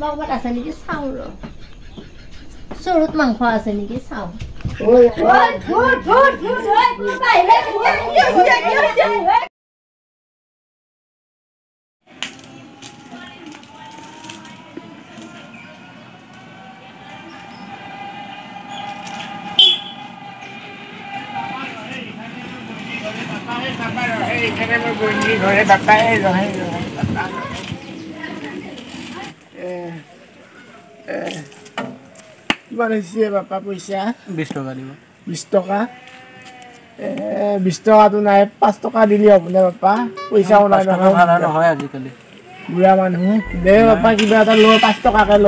বাবা আছে নাকি চাও ৰ চৰুত মাংস আছে নেকি চাও ওই ঘরে বাপাই রহে কিমান হৈছে বাপা পইচা 20 টকা দিব 20 টকা 20 টকাটো নাই 5 টকা দিলি হ'ব না বাপা পইচাও নাই নহয় ভাড়া নহয় আজিকালি বুঢ়া মানুহ দে বাপা কিবা এটা ল 5 টকাকে ল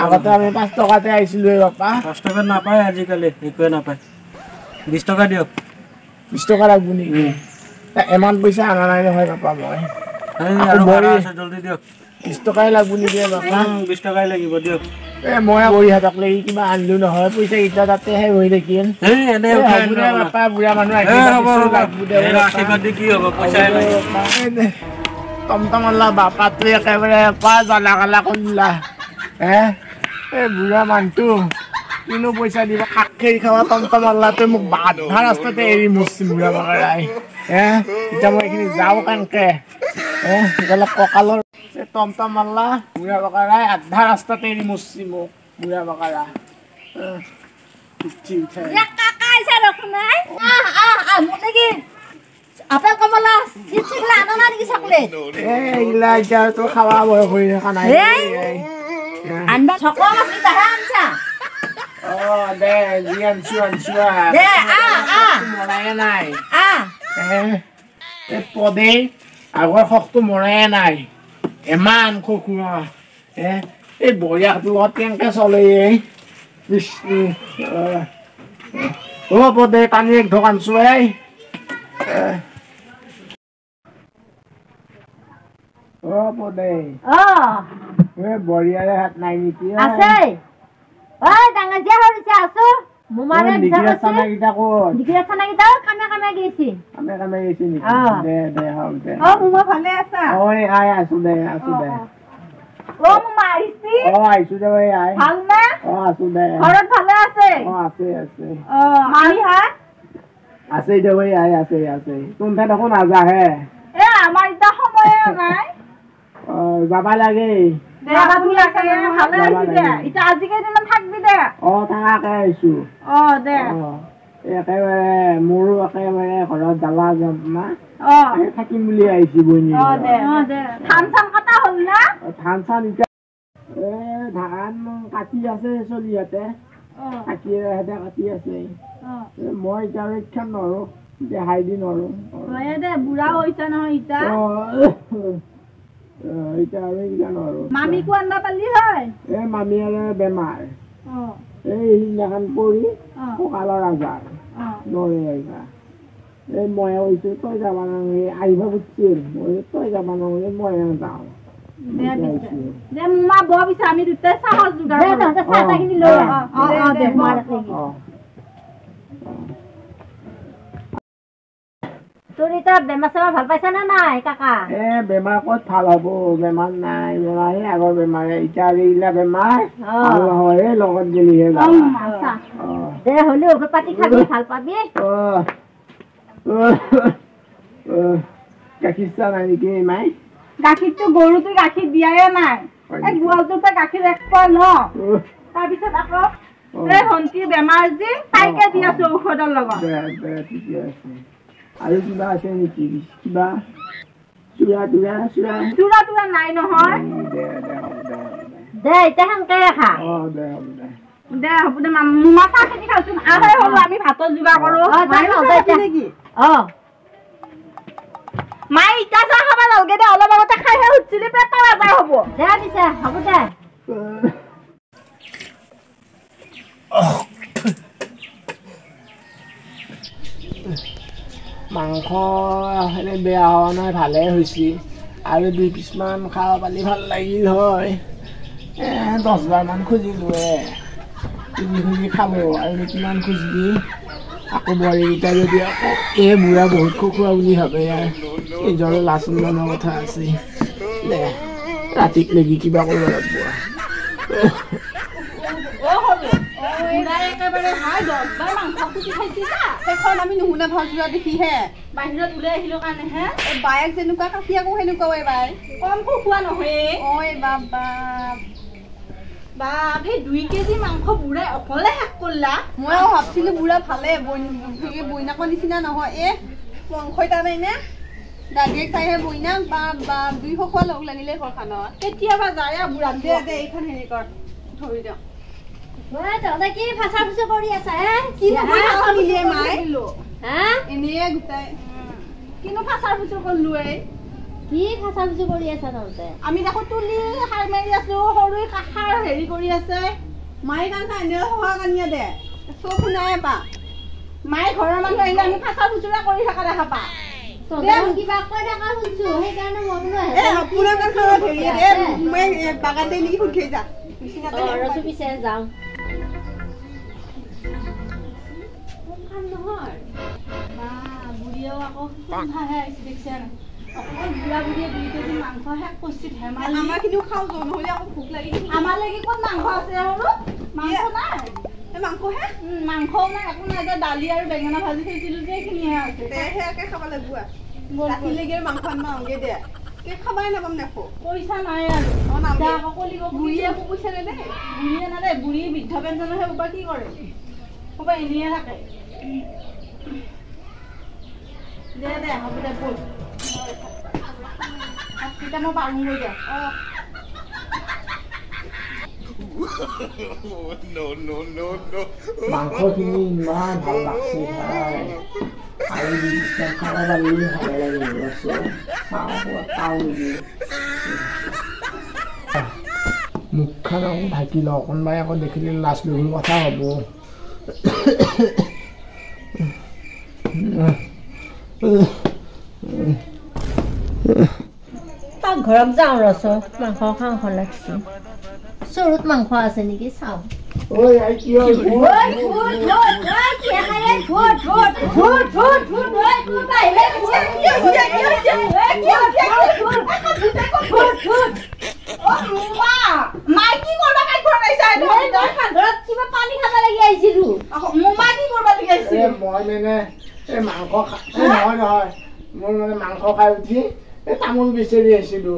আগতে আমি 5 টকাতে আইছিলো বাপা 5 টকা নাপায় আজিকালি একোৱে নাপায় 20 টকা দিয়ক 20 টকা লাগব নেকি এমান পইচা আনা নাই নহয় বাপা মই আৰু ভাড়া আছে জলদি দিয়ক 20 টকাই লাগব নেকি বাপা 20 টকাই লাগিব দিয়ক মই বহি হাতক লাগি কিবা আনলো নহয় পইচা ইটা তাতে হে হৈ দেখিন এই এনে বাপা বুঢ়া মানুহ আশীৰ্বাদ দি কি হ'ব পইচা টমটম আল্লাহ বাপাটো একেবাৰে পা জ্বলা কালা কৰিলা এই বুঢ়া মানুহটো কিনো পইচা দিব কাকেৰি খাৱা টমটম আল্লাহটোৱে মোক বাধা ৰাস্তাতে এৰি মৰছি বুঢ়া বাকাৰাই এতিয়া মই এইখিনি যাওঁ কেনেকে গ'লে কঁকালৰ টমটম আল্লাহ বুঢ়া বাকাৰাই আধা ৰাস্তাতে এৰি মৰছি মোক বুঢ়া বাকাৰা আপেল কমলা চিপছিগলা আনা না নেকি চকলেট এইগিলা এতিয়া তো খাৱা বয়স হৈ থকা নাই আনবা চকলেট কি তাহা আনছা দে জি আনছো দে মৰাই নাই এই পদে আগৰ শকটো মৰাই নাই ইমান খুকুৰা এই বঢ়িয়াটো লগত কেনেকে চলে পদে পানী এক ঢোক আনছো পদে বঢ়িয়াৰে হাত নাই নেকি আছে ঐ ডাঙাজিয়া হৰিছে আছো মুমাৰে নিকিৰা চানা কিটা কোন নিকিৰা চানা কিটা কামে গেছি নেকি দে হওক দে মুমা ভালে আছা ওই আছো দে মুমা আহিছি আইছো দে আই ভাল না আছো দে ঘৰত ভালে আছে আছে মামি হা আছে দে আই আছে তুমি দেখোন নাযা হে আমাৰ ইটা সময় নাই যাবা লাগে তুমি আছে ভালে আছে দে ইটা আজি কেইদিনমান থাকবি দে থাকাকে আহিছো দে একেবাৰে মোৰো একেবাৰে ঘৰত জ্বালা যন্ত্ৰণা থাকিম বুলি আহিছো বনি ধান চান কটা হ'ল না ধান চান এতিয়া ধান কাটি আছে চলিহঁতে কাটি আছে মই এতিয়া ৰক্ষা নৰো দেখাই দি নৰো দে বুঢ়া হৈছে নহয় ইটা এতিয়া আৰু এইগিলা নৰো মামীকো আনবা পালি হয় মামী আৰু বেমাৰ এই সিদিনাখন পৰি কঁকালৰ আজাৰ নৰে আহিবা মই কৈছো তই যাবা নালাগে আহিব খুজিছিল মই তই যাবা নালাগে মই যাওঁ দে মুমা বৰ পিছে আমি দুটাই চাহৰ যোগাৰ চাহখিনি লৈ তোৰ এতিয়া বেমাৰ চেমাৰ ভাল পাইছা নে নাই কাকা বেমাৰ ক'ত ভাল হ'ব বেমাৰ নাই বেমাৰে আগৰ বেমাৰে এতিয়া এইগিলা বেমাৰ ভাল নহয় লগত গেলিহে দে হ'লেও ঔষধ পাতি খাবি ভাল পাবি গাখীৰ চাহ নাই নেকি মাই গাখীৰটো গৰুটো গাখীৰ দিয়াই নাই এই গোৱালটোতে গাখীৰ একপোৱা ন তাৰপিছত আকৌ এই ভণ্টিৰ বেমাৰ যি তাইকে দি আছো ঔষধৰ লগত ঠিকে আছে আৰু কিবা আছে নেকি কিবা চুৰা নাই নহয় দে এতিয়া সেনকে খা দে হ'ব দে মুমা চাহ খেতি খাওঁচোন আহে হ'লো আমি ভাতৰ যোগাৰ কৰো নেকি মাই ইটা চাহ খাব নালাগে দে অলপ আগতে খাইহে উঠিলি পেটৰ আজাৰ হ'ব দে পিছে হ'ব দে মাংস এনে বেয়া হোৱা নাই ভালে হৈছে আৰু 2 পিচমান খাব পালি ভাল লাগিল হয় 10 বাৰমান খুজিলোঁ খুজি খাব আৰু কিমান খুজিবি আকৌ বোৱাৰীকেইটা যদি আকৌ বুঢ়া বহুত খুখুৱা বুলি ভাবে নিজৰ লাচোন মনৰ কথা আছে দে ৰাতিক লাগি কিবা কৰিব লাগিব একেবাৰে হাই 10 মাংস কুটি খাইছি যা সেইখন আমি নুশুনা ভাজোৱা দেখিহে বাহিৰত ওলাই আহিলো কাৰণেহে বায়েক যেনেকুৱা কাটি আকৌ সেনেকুৱা হয় বাই কম খোৱা নহয় ঐ বাবা বাপ সেই 2 কেজি মাংস বুঢ়াই অকলে শেষ কৰিলা ময়ো ভাবছিলো বুঢ়া ভালে বইনাকৰ নিচিনা নহয় মাংসই টানাই নে দাদিয়ে খাইহে বইনা বা 200 খোৱা লগ লাগিলে ঘৰখনত কেতিয়াবা যায় বুঢ়া দে এইখন হেৰি কৰ ধৰি দিওঁ তহঁতে কি ফাঁচা ফুচা কৰি আছা কি মিলিয়ে মাই এনেয়ে গোটাই কিনো ফাঁচাৰ ফুচু কৰিলো কি ফাঁচা ফুচা কৰি আছা তহঁতে আমি দেখো তুলি সাৰ মাৰি আছো সৰু কাষাৰ হেৰি কৰি আছে মায়ে কাণ এনেও সহা কানিয়া দে চব শুনাই পা মায়ে ঘৰৰ মানুহ আহিলে আমি ফাঁচা ফুচুৰা কৰি থকা দেখা পা কিবা কৈ থকা শুনছো সেইকাৰণে মই আপোনাৰ কাষৰত হেৰি মই বাগানতে নেকি সুধি যা ৰচু পিছে যাওঁ বুঢ়ীয়েও আকৌ ভাহে আহিছে দেখিছে না অকল বুঢ়া বুঢ়ীয়ে 2 কেজি মাংস শেষ কৰিছে ধেমালি আমাৰ কিন্তু খাওঁ নহ'লে আকৌ ভোক লাগি আমাৰ লাগি ক'ত মাংস আছে আৰু মাংস নাই মাংস হে মাংসও নাই একো নাই দালি আৰু বেঙেনা ভাজি থৈছিলো যে এইখিনিহে আছে সেয়াকে খাব লাগিব ৰাতিলৈকে মাংস আনমাওঁগে দে কে খাবাই নাপাম দেখো পইচা নাই আৰু আকৌ কলিব বুঢ়ীয়ে একো পইচা নেদে বুঢ়ীয়ে নাদে বুঢ়ী বৃদ্ধ পেঞ্চনৰহে ওপৰ কি কৰে ওপৰ এনেয়ে থাকে দে হ'ব দে বল কিটা মই পাৰোঁগৈ দে মাংসখিনি ইমান ভাল লাগছে খাই আৰু বিশ্বাস খাব লাগিলে ভালে লাগে চাওঁ নেকি মুখখন আকৌ ঢাকি লওঁ কোনোবাই আকৌ দেখিলে লাজ লঘুৰ কথা হ'ব ঘৰত যাওঁ ৰচ মাংস খাওঁ লাগছে চৰুত মাংস আছে নেকি চাওঁ পানী খাব লাগি আহিছিলো মই মানে মাংস নহয় মোৰ মানে মাংস খাই উঠি তামোল বিচাৰি আহিছিলো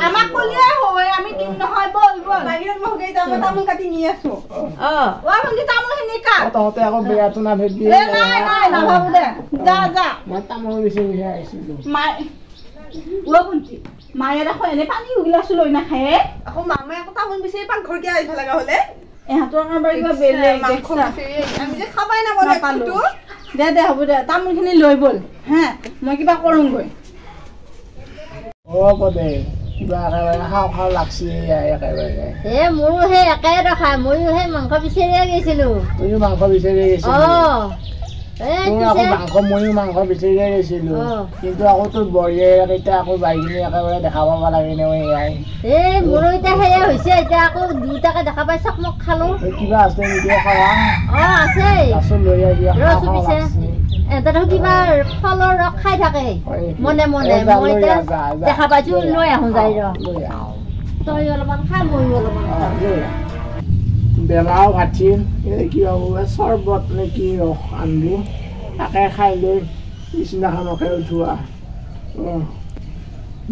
আমাক কলিয়াই হয় আমি কিন নহয় বল বল বাহিৰত মহগাই যাম তামোল কাটি নি আছো তামোল খিনি কাট তহঁতে আকৌ বেয়াটো নাভাবি নাভাবো দে যা যা মই তামোল বিচাৰি আহিছিলো মায়ে দেখো এনে পানী উগিলাছো লৈ নাখায় আকৌ মামাই আকৌ তামোল বিচাৰি পাকঘৰকে আহিব লগা হলে এহাতৰ কাৰবাৰ কিবা বেলেগ আমি যে খাবাই নাপালো দে হ'ব দে তামোল খিনি লৈ বল হে মই কিবা কৰোঁগৈ দে কিবা একেবাৰে খাওঁ লাগছি একেবাৰে মোৰো সেই একে ৰখা ময়ো সেই মাংস বিচাৰিয়ে গৈছিলো তুমিও মাংস বিচাৰি গৈছিলো ময়ো মাংস বিচাৰিয়ে গৈছিলো কিন্তু আকৌ তোৰ বঢ়িয়াই এতিয়া আকৌ বাইকিনি একেবাৰে দেখা পাব লাগে নহয় মোৰো এতিয়া সেয়া হৈছে এতিয়া আকৌ 2টাকে দেখা পাই চকমক খালো কিবা আছে নেকি খাৱা আছে লৈ আহিবা এহেঁতে কিবা ফলৰ ৰস খাই থাকে মনে মনে মই এতিয়া দেখা পাইছো লৈ আহো যাই তই অলপমান খা ময়ো অলপমান বেমাৰো ভাতছিল কিবা চৰ্বত নে কি ৰস আনবো তাকে খাই লৈ পিছদিনাখনকে উঠোৱা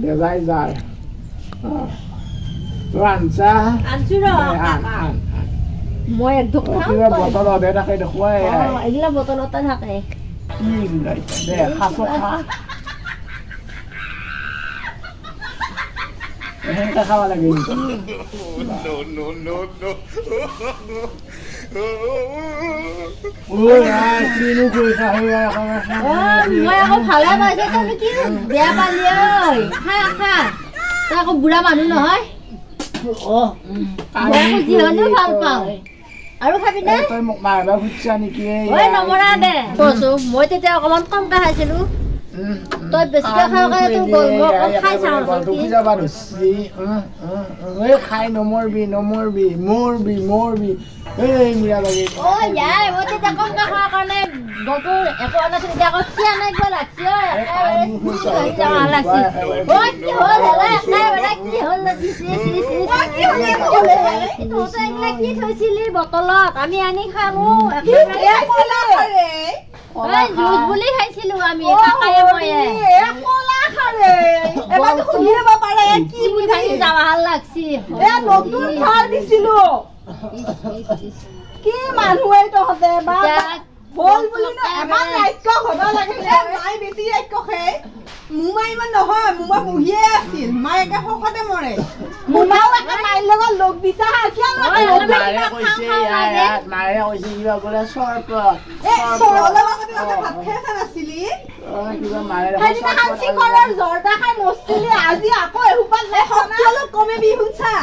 বেজাই যায় আনছা মই একদম বটলতহে থাকে দেখুৱাই এইগিলা বটলতে থাকে কি দে খাচ খা খাব লাগে মই আকৌ ভালে পাইছো তুমি কি বেয়া পালি ঐ খা খা তই আকৌ বুঢ়া মানুহ নহয় যিহনো ভাল পাওঁ আৰু খাবি নে তই মোক মাৰিব খুজিছা নেকি নমৰা দে কৈছো মই তেতিয়া অকমান কমকে খাইছিলো তই বেছিকে খাওঁ কাৰণে তোৰ গল্প খাই চাওঁ কি যাবা ৰুচি খাই নমৰবি নমৰবি মৰবি মৰবি এই মিৰা বাগি ঐ যাই মই তেতিয়া কমকে খোৱাৰ কাৰণে গল্পৰ একো নাছিল এতিয়া আকৌ কিয় নাই কিয় লাগছি কি হ'ল একেবাৰে কি হ'ল কি থৈছিলি বটলত আমি আনি খালো জুচ বুলি খাইছিলো আমি কাকায়ে ময়ে কি বুলি খাই যাবা ভাল লাগছি নতুন খাৰ দিছিলো কি মানুহে তহঁতে বা বল বুলি এমান ৰাজ্য হ'ব লাগে মাই বেছি ৰাজ্য খাই মুমা ইমান নহয় মুমা বহিয়ে আছিল মাই একে শকতে মৰে মুমাও একে মাইৰ লগত লগ দিছা কিয় মায়ে কৈছে কিবা বোলে চৰ্প ভাত খাই নাছিলি জৰ্দা খাই মস্তিলি আজি আকৌ এসোপাত অলপ কমেবি শুনছা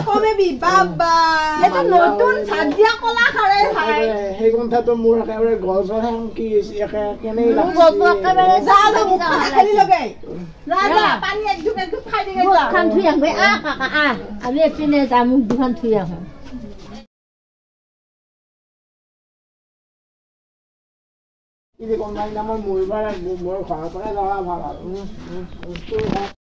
কমেবি বাবা এটা নতুন চাদিয়া কলা খাৰে খাই সেই কথাটো মোৰ একেবাৰে গছৰ কি কেনেই পানী একদম খাই দিয়ে খান থুই আহোঁ কাকা আমি এপিনে যাম মুখ দুখন থুই আহোঁ কোনোবাই নামৰ মোৰ ঘৰৰ পৰা যোৱা ভাল আৰু